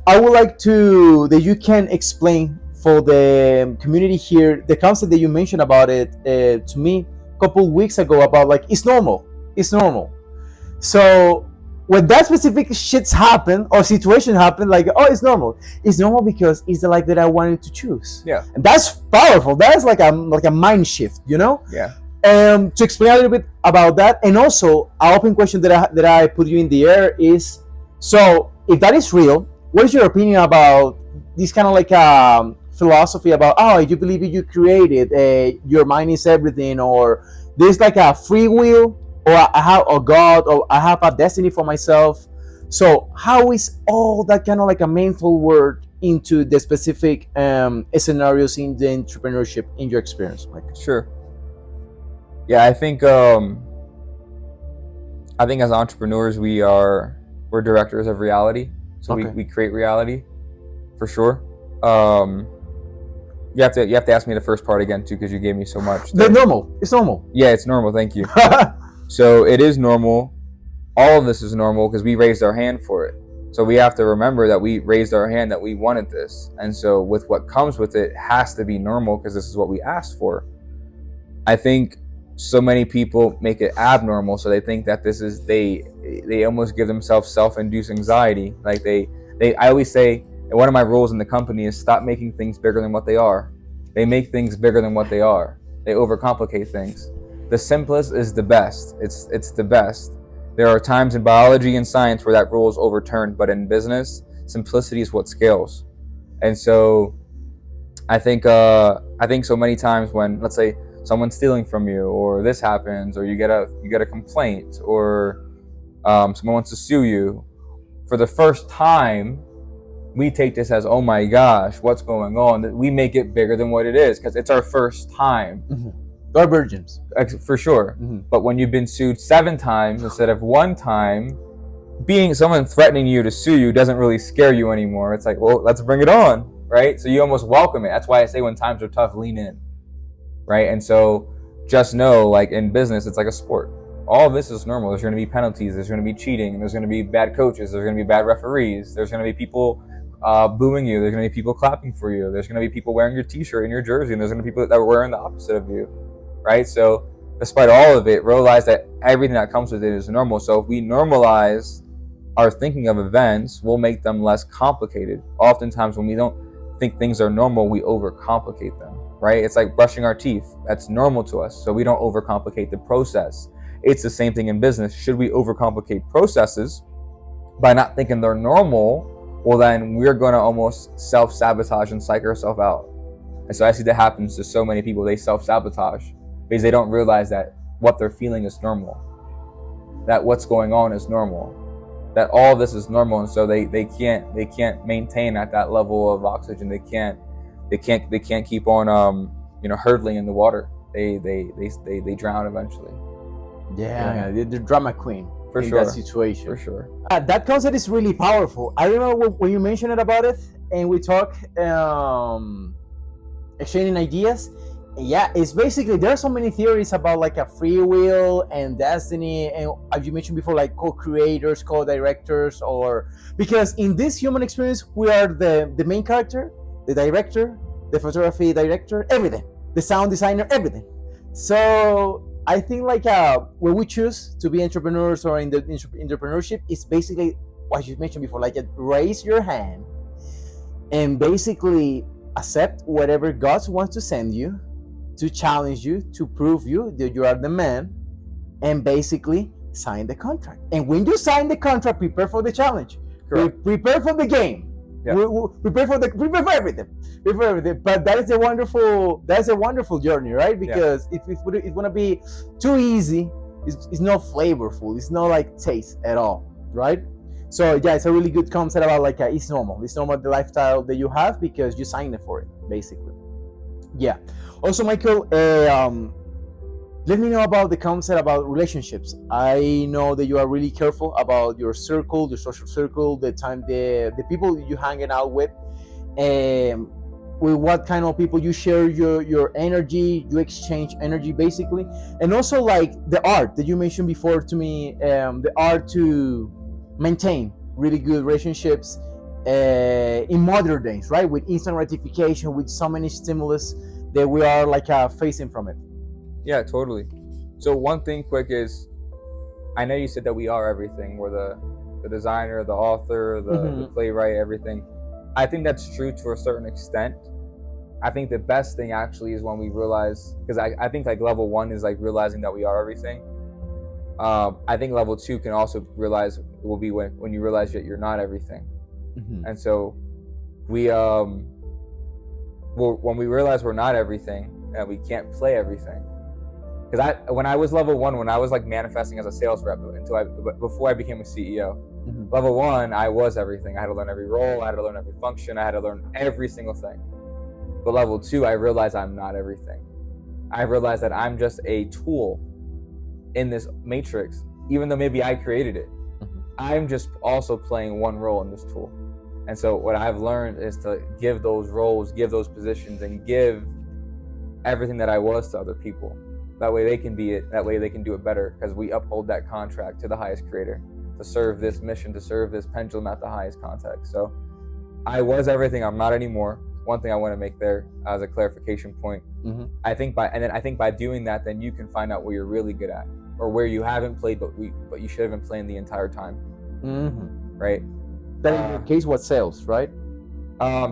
I would like to that you can explain for the community here the concept that you mentioned about it to me a couple weeks ago about like it's normal. So when that specific shits happen or situation happen, like, oh, it's normal because it's the life that I wanted to choose. Yeah. And that's powerful. That's like a mind shift, you know. Yeah. To explain a little bit about that, and also an open question that I put you in the air is, so if that is real, what is your opinion about this kind of like philosophy about, oh, you believe you created, your mind is everything, or there's like a free will, or I have a God, or I have a destiny for myself. So how is all that kind of like a mental word into the specific scenarios in the entrepreneurship in your experience, Mike? Sure. Yeah, I think as entrepreneurs we're directors of reality. So Okay. we create reality for sure. You have to ask me the first part again too, because you gave me so much. They're normal. It's normal. Yeah, it's normal. Thank you. So it is normal. All of this is normal because we raised our hand for it. So we have to remember that we raised our hand, that we wanted this, and so with what comes with it has to be normal because this is what we asked for. I think so many people make it abnormal, so they think that this is they almost give themselves self-induced anxiety. Like I always say, and one of my rules in the company is stop making things bigger than what they are. They make things bigger than what they are. They overcomplicate things. The simplest is the best. It's the best. There are times in biology and science where that rule is overturned, but in business, simplicity is what scales. And so I think so many times when, let's say, someone's stealing from you, or this happens, or you get a complaint, or someone wants to sue you, for the first time, we take this as, oh my gosh, what's going on? We make it bigger than what it is because it's our first time. Mm-hmm. We're virgins. For sure. Mm-hmm. But when you've been sued 7 times instead of 1 time, being someone threatening you to sue you doesn't really scare you anymore. It's like, well, let's bring it on, right? So you almost welcome it. That's why I say when times are tough, lean in, right? And so just know, like in business, it's like a sport. All of this is normal. There's going to be penalties. There's going to be cheating. There's going to be bad coaches. There's going to be bad referees. There's going to be people booing you. There's going to be people clapping for you. There's going to be people wearing your t-shirt and your jersey, and there's going to be people that are wearing the opposite of you, right? So despite all of it, realize that everything that comes with it is normal. So if we normalize our thinking of events, we'll make them less complicated. Oftentimes when we don't think things are normal, we overcomplicate them, right? It's like brushing our teeth. That's normal to us, so we don't overcomplicate the process. It's the same thing in business. Should we overcomplicate processes by not thinking they're normal? Well, then we're going to almost self-sabotage and psych ourselves out. And so I see that happens to so many people. They self-sabotage because they don't realize that what they're feeling is normal, that what's going on is normal, that all of this is normal. And so they can't maintain at that level of oxygen. They can't keep on hurtling in the water. They drown eventually. Yeah. The drama queen For in sure. that situation. For sure. That concept is really powerful. I don't know when you mentioned it about it, and we talk exchanging ideas. Yeah, it's basically there are so many theories about like a free will and destiny, and as you mentioned before, like co-creators, co-directors, or because in this human experience we are the main character, the director, the photography director, everything, the sound designer, everything. So I think like when we choose to be entrepreneurs or in the entrepreneurship, it's basically what you mentioned before, like raise your hand and basically accept whatever God wants to send you, to challenge you, to prove you that you are the man, and basically sign the contract. And when you sign the contract, prepare for the challenge. Prepare for the game. Yeah. Prepare for everything. Prepare for everything. But that is a wonderful journey, right? Because if it's gonna be too easy, it's not flavorful. It's not like taste at all, right? So yeah, it's a really good concept about like it's normal. It's normal the lifestyle that you have because you signed for it, basically. Yeah. Also, Michael, let me know about the concept about relationships. I know that you are really careful about your circle, your social circle, the people you hanging out with what kind of people you share your energy, you exchange energy basically, and also like the art that you mentioned before to me, the art to maintain really good relationships in modern days, right? With instant gratification, with so many stimulus that we are like facing from it. Yeah, totally. So one thing quick is, I know you said that we are everything. We're the designer, the author, the playwright, everything. I think that's true to a certain extent. I think the best thing actually is when we realize, because I think like level 1 is like realizing that we are everything. I think level 2 can also will be when you realize that you're not everything. And so when we realize we're not everything and we can't play everything. Because when I was level 1, when I was like manifesting as a sales rep before I became a CEO, level 1, I was everything. I had to learn every role, I had to learn every function, I had to learn every single thing. But level 2, I realized I'm not everything. I realized that I'm just a tool in this matrix, even though maybe I created it. I'm just also playing one role in this tool. And so what I've learned is to give those roles, give those positions, and give everything that I was to other people. That way they can be it, that way they can do it better, because we uphold that contract to the highest creator, to serve this mission, to serve this pendulum at the highest context. So I was everything, I'm not anymore. One thing I want to make there as a clarification point. I think by doing that, then you can find out where you're really good at, or where you haven't played but you should have been playing the entire time. Right? That in your case was sales, right?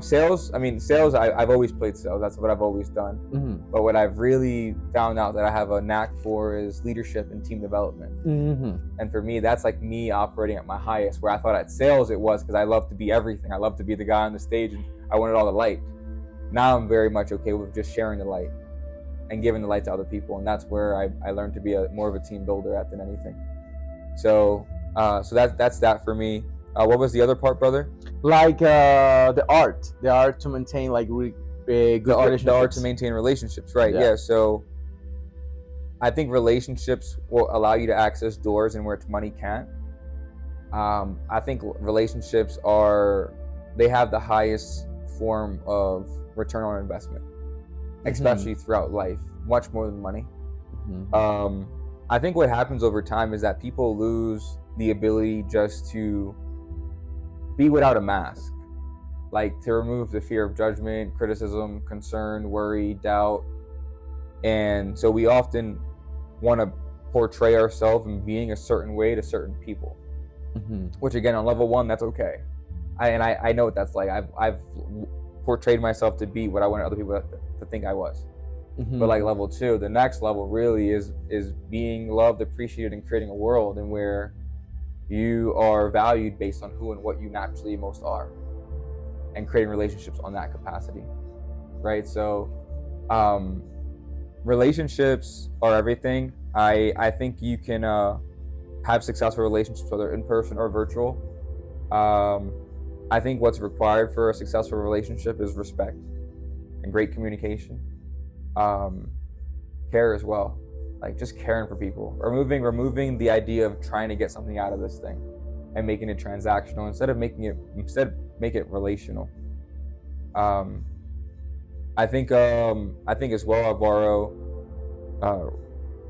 Sales, I've always played sales. That's what I've always done. But what I've really found out that I have a knack for is leadership and team development. And for me, that's like me operating at my highest, where I thought at sales it was because I love to be everything. I love to be the guy on the stage and I wanted all the light. Now I'm very much okay with just sharing the light and giving the light to other people. And that's where I learned to be more of a team builder than anything. So that's that for me. What was the other part, brother? Like the art to maintain like good relationships. The art to maintain relationships, right? Yeah. So I think relationships will allow you to access doors in which money can't. I think relationships they have the highest form of return on investment, especially throughout life, much more than money. I think what happens over time is that people lose the ability just to be without a mask, like to remove the fear of judgment, criticism, concern, worry, doubt. And so we often want to portray ourselves in being a certain way to certain people, which again, on level 1, that's okay. I know what that's like. I've portrayed myself to be what I wanted other people to think I was. But like level 2, the next level really is being loved, appreciated, and creating a world in where you are valued based on who and what you naturally most are, and creating relationships on that capacity, right? So relationships are everything. I think you can have successful relationships, whether in person or virtual. I think what's required for a successful relationship is respect and great communication, care as well. Like just caring for people, removing the idea of trying to get something out of this thing and making it transactional instead make it relational. I think as well, Alvaro,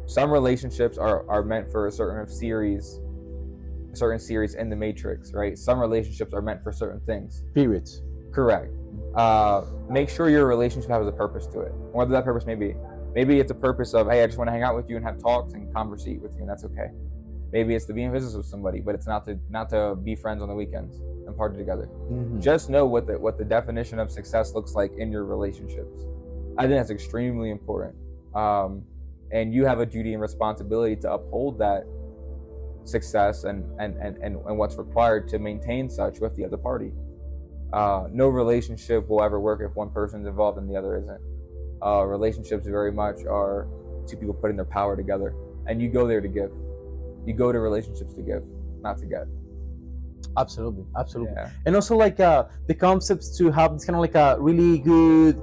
some relationships are meant for a certain series in the matrix, right? Some relationships are meant for certain things. Periods. Correct. Make sure your relationship has a purpose to it, whatever that purpose may be. Maybe it's a purpose of, hey, I just want to hang out with you and have talks and conversate with you, and that's okay. Maybe it's to be in business with somebody, but it's not to be friends on the weekends and party together. Mm-hmm. Just know what the definition of success looks like in your relationships. I think that's extremely important, and you have a duty and responsibility to uphold that success and what's required to maintain such with the other party. No relationship will ever work if one person's involved and the other isn't. Relationships very much are two people putting their power together, and you go there to give. You go to relationships to give, not to get. Absolutely. Yeah. And also like the concepts to have this kind of like a really good.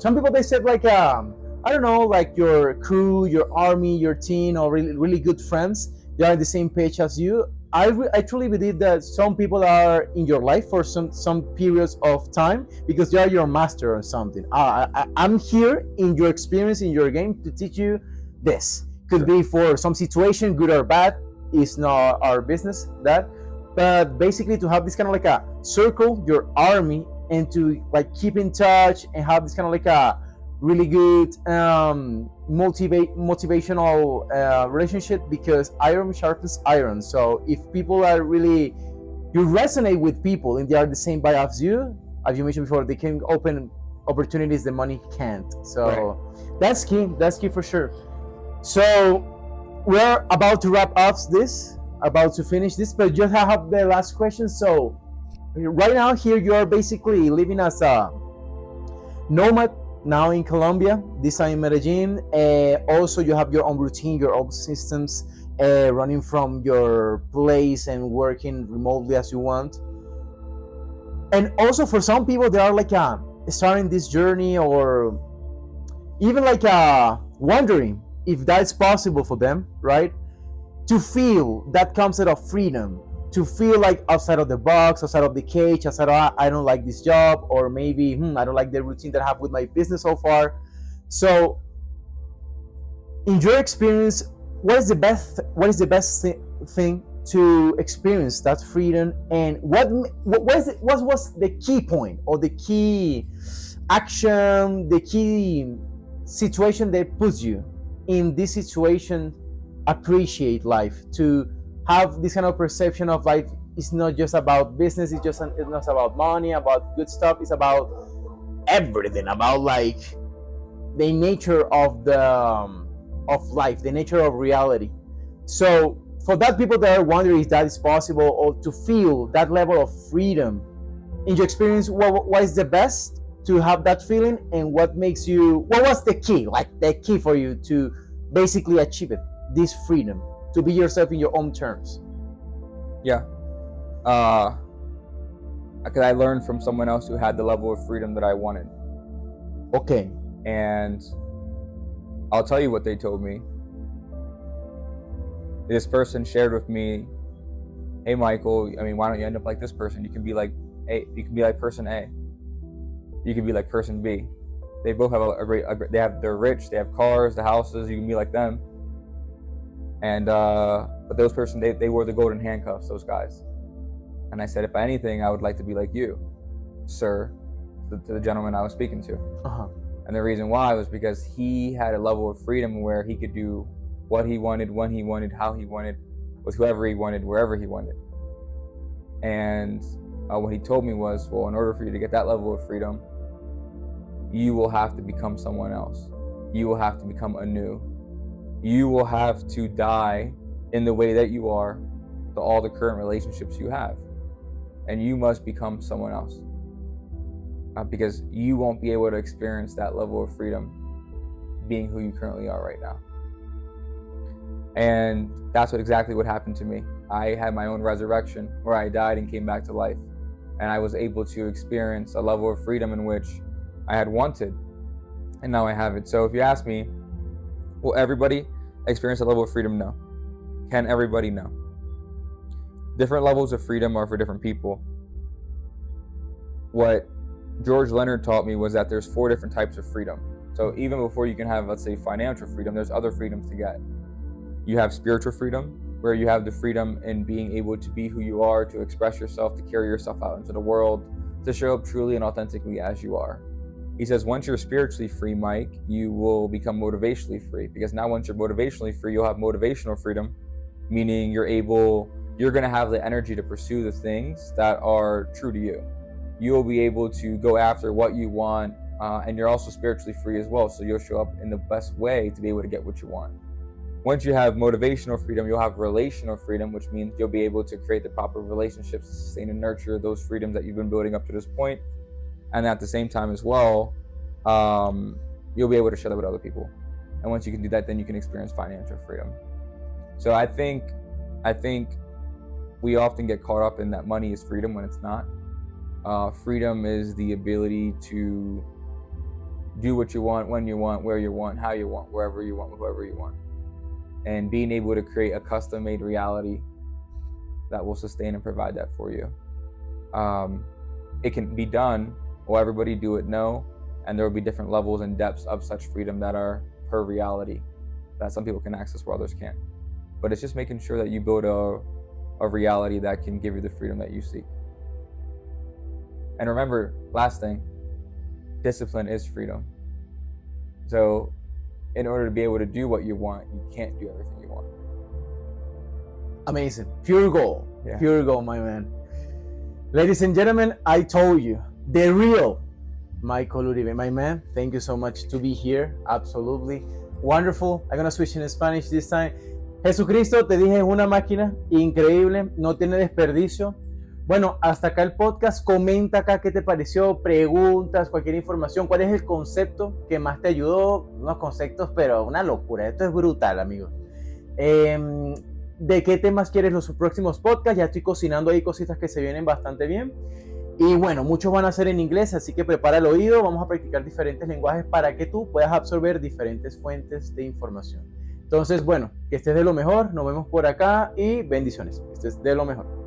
Some people they said like I don't know, like your crew, your army, your team, or really good friends. They are on the same page as you. I truly believe that some people are in your life for some periods of time because they are your master or something. I'm here in your experience in your game to teach you this. Could be for some situation, good or bad. It's not our business that, but basically to have this kind of like a circle, your army, and to like keep in touch and have this kind of like a really good motivational relationship, because iron sharpens iron. So if people are really, you resonate with people and they are the same vibe as you mentioned before, they can open opportunities the money can't. So right. That's key for sure. So we're about to wrap up this, about to finish this, but just have the last question. So right now here you are basically living as a nomad now in Colombia, this time in Medellin. Also you have your own routine, your own systems, running from your place and working remotely as you want. And also for some people they are like starting this journey, or even like wondering if that's possible for them, right? To feel that concept of freedom, to feel like outside of the box, outside of the cage, outside of I don't like this job, or maybe I don't like the routine that I have with my business so far. So in your experience, what is the best thing to experience that freedom, and what was the key point or the key action, the key situation that puts you in this situation, appreciate life, to have this kind of perception of life is not just about business, it's not about money, about good stuff, it's about everything, about like the nature of the of life, the nature of reality. So for that people that are wondering if that is possible, or to feel that level of freedom, in your experience, what is the best to have that feeling, and what was the key, like the key for you to basically achieve it, this freedom, to be yourself in your own terms? Yeah. Because I learned from someone else who had the level of freedom that I wanted. Okay. And I'll tell you what they told me. This person shared with me, hey Michael, I mean, why don't you end up like this person? You can be like person A. You can be like person B. They both have they're rich, they have cars, the houses, you can be like them. And but those person, they wore the golden handcuffs, those guys. And I said, if anything, I would like to be like you, sir, to the gentleman I was speaking to. Uh-huh. And the reason why was because he had a level of freedom where he could do what he wanted, when he wanted, how he wanted, with whoever he wanted, wherever he wanted. And what he told me was, well, in order for you to get that level of freedom, you will have to become someone else. You will have to become anew. You will have to die in the way that you are to all the current relationships you have. And you must become someone else. Because you won't be able to experience that level of freedom being who you currently are right now. And that's exactly what happened to me. I had my own resurrection where I died and came back to life. And I was able to experience a level of freedom in which I had wanted, and now I have it. So if you ask me, will everybody experience a level of freedom? No. Can everybody? No. Different levels of freedom are for different people. What George Leonard taught me was that there's 4 different types of freedom. So even before you can have, let's say, financial freedom, there's other freedoms to get. You have spiritual freedom, where you have the freedom in being able to be who you are, to express yourself, to carry yourself out into the world, to show up truly and authentically as you are. He says, once you're spiritually free, Mike, you will become motivationally free, because now once you're motivationally free, you'll have motivational freedom, meaning you're going to have the energy to pursue the things that are true to you. You'll be able to go after what you want, and you're also spiritually free as well, so you'll show up in the best way to be able to get what you want. Once you have motivational freedom, you'll have relational freedom, which means you'll be able to create the proper relationships to sustain and nurture those freedoms that you've been building up to this point. And at the same time as well, you'll be able to share that with other people. And once you can do that, then you can experience financial freedom. So I think we often get caught up in that money is freedom when it's not. Freedom is the ability to do what you want, when you want, where you want, how you want, wherever you want, with whoever you want. And being able to create a custom-made reality that will sustain and provide that for you. It can be done. Will everybody do it? No. And there will be different levels and depths of such freedom that are per reality that some people can access where others can't. But it's just making sure that you build a reality that can give you the freedom that you seek. And remember, last thing, discipline is freedom. So in order to be able to do what you want, you can't do everything you want. Amazing. Pure gold. Yeah. Pure gold, my man. Ladies and gentlemen, I told you, the real Michael Uribe, my man. Thank you so much to be here. Absolutely wonderful. I'm going to switch in Spanish this time. Jesucristo, te dije, es una máquina increíble, no tiene desperdicio. Bueno, hasta acá el podcast. Comenta acá qué te pareció, preguntas, cualquier información. ¿Cuál es el concepto que más te ayudó? Unos conceptos, pero una locura. Esto es brutal, amigos. ¿De qué temas quieres los próximos podcasts? Ya estoy cocinando ahí cositas que se vienen bastante bien. Y bueno, muchos van a ser en inglés, así que prepara el oído. Vamos a practicar diferentes lenguajes para que tú puedas absorber diferentes fuentes de información. Entonces, bueno, que estés de lo mejor. Nos vemos por acá y bendiciones. Que estés de lo mejor.